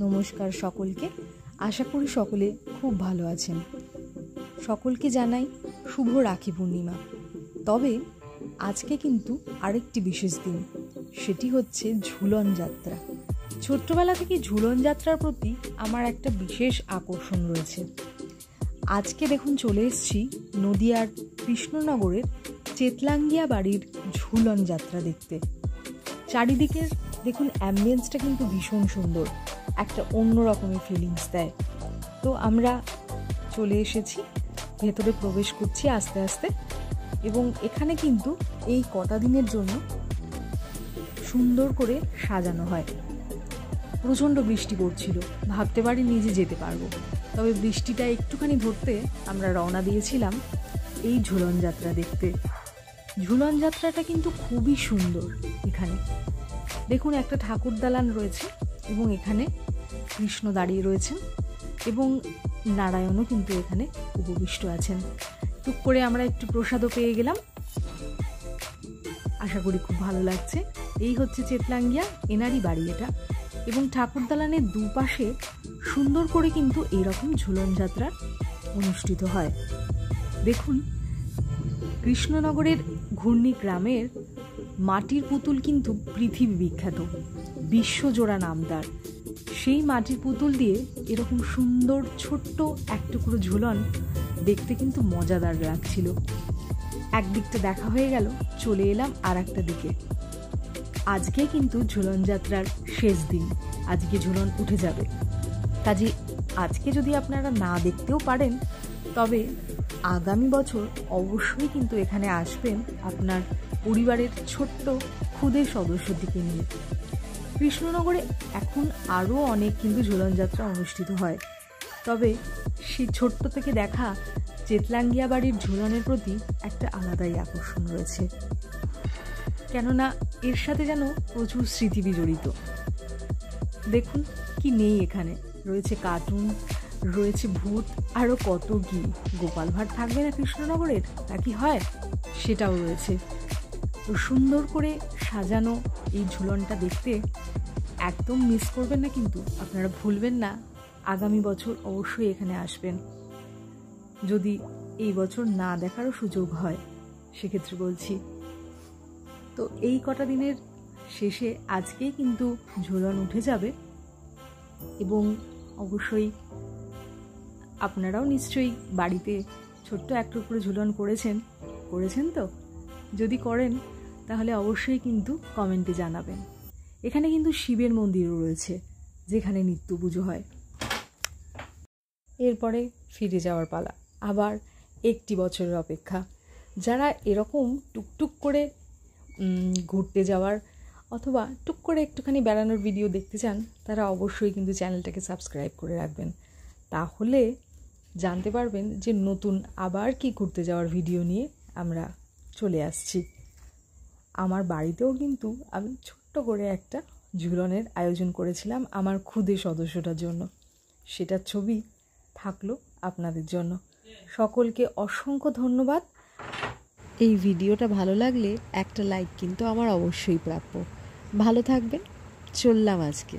নমস্কার সকলকে। আশা করি সকলে খুব ভালো আছেন। সকলকে জানাই শুভ রাখি পূর্ণিমা। তবে আজকে কিন্তু আরেকটি বিশেষ দিন, সেটি হচ্ছে ঝুলন যাত্রা। ছোট্টবেলা থেকে ঝুলন যাত্রার প্রতি আমার একটা বিশেষ আকর্ষণ রয়েছে। আজকে দেখুন চলে এসেছি নদিয়ার কৃষ্ণনগরের চেতলাঙ্গিয়া বাড়ির ঝুলন যাত্রা দেখতে। চারিদিকের দেখুন অ্যাম্বিয়েন্সটা কিন্তু ভীষণ সুন্দর, একটা অন্য রকমের ফিলিংস দেয়। তো আমরা চলে এসেছি, ভেতরে প্রবেশ করছি আস্তে আস্তে। এবং এখানে কিন্তু এই কটা দিনের জন্য সুন্দর করে সাজানো হয়। প্রচণ্ড বৃষ্টি পড়ছিল, ভাবতে পারি নিজে যেতে পারবো, তবে বৃষ্টিটা একটুখানি ধরতে আমরা রওনা দিয়েছিলাম এই ঝুলন যাত্রা দেখতে। ঝুলন যাত্রাটা কিন্তু খুবই সুন্দর। এখানে দেখুন একটা ঠাকুর দালান রয়েছে এবং এখানে কৃষ্ণ দাঁড়িয়ে রয়েছেন এবং নারায়ণও কিন্তু এখানে উপবিষ্ট আছেন। টুক করে আমরা একটু প্রসাদও পেয়ে গেলাম, আশা করি খুব ভালো লাগছে। এই হচ্ছে চেতলাঙ্গিয়া, এনারই বাড়ি এটা। এবং ঠাকুর দালানের দুপাশে সুন্দর করে কিন্তু এইরকম ঝুলন যাত্রা অনুষ্ঠিত হয়। দেখুন কৃষ্ণনগরের ঘূর্ণি গ্রামের মাটির পুতুল কিন্তু পৃথিবী বিখ্যাত, বিশ্বজোড়া নাম তার। সেই মাটির পুতুল দিয়ে এরকম সুন্দর ছোট্ট এক টুকরো ঝুলন দেখতে কিন্তু মজাদার লাগছিল। একদিকটা দেখা হয়ে গেল, চলে এলাম আর একটা দিকে। আজকে কিন্তু ঝুলন যাত্রার শেষ দিন, আজকে ঝুলন উঠে যাবে। কাজে আজকে যদি আপনারা না দেখতেও পারেন, তবে আগামী বছর অবশ্যই কিন্তু এখানে আসবেন আপনার পরিবারের ছোট্ট ক্ষুদে সদস্যটিকে নিয়ে। কৃষ্ণনগরে এখন আরও অনেক কিন্তু ঝুলন যাত্রা অনুষ্ঠিত হয়, তবে সেই ছোট্ট থেকে দেখা চেতলাঙ্গিয়া বাড়ির ঝুলনের প্রতি একটা আলাদাই আকর্ষণ রয়েছে। কেননা এর সাথে যেন প্রচুর স্মৃতি বিজড়িত। দেখুন কি নেই এখানে, রয়েছে কার্টুন, রয়েছে ভূত, আরও কত কি। গোপাল ভাঁড় থাকবে না কৃষ্ণনগরের, তা কি হয়, সেটাও রয়েছে। তো সুন্দর করে সাজানো এই ঝুলনটা দেখতে একদম মিস করবেন না, কিন্তু আপনারা ভুলবেন না আগামী বছর অবশ্যই এখানে আসবেন। যদি এই বছর না দেখারও সুযোগ হয় সেক্ষেত্রে বলছি। তো এই কটা দিনের শেষে আজকেই কিন্তু ঝুলন উঠে যাবে এবং অবশ্যই আপনারাও নিশ্চয়ই বাড়িতে ছোট্ট একটু করে ঝুলন করেছেন তো? যদি করেন তাহলে অবশ্যই কিন্তু কমেন্টে জানাবেন। এখানে কিন্তু শিবের মন্দিরও রয়েছে, যেখানে নিত্য পুজো হয়। এরপরে ফিরে যাওয়ার পালা, আবার একটি বছরের অপেক্ষা। যারা এরকম টুকটুক করে ঘুরতে যাওয়ার অথবা টুক করে একটুখানি বেড়ানোর ভিডিও দেখতে চান, তারা অবশ্যই কিন্তু চ্যানেলটাকে সাবস্ক্রাইব করে রাখবেন। তাহলে জানতে পারবেন যে নতুন আবার কি ঘুরতে যাওয়ার ভিডিও নিয়ে আমরা চলে আসছি। আমার বাড়িতেও কিন্তু আমি ছোট্ট করে একটা ঝুলনের আয়োজন করেছিলাম আমার ক্ষুদে সদস্যটার জন্য, সেটার ছবি থাকলো আপনাদের জন্য। সকলকে অসংখ্য ধন্যবাদ। এই ভিডিওটা ভালো লাগলে একটা লাইক কিন্তু আমার অবশ্যই প্রাপ্য। ভালো থাকবেন, চললাম আজকে।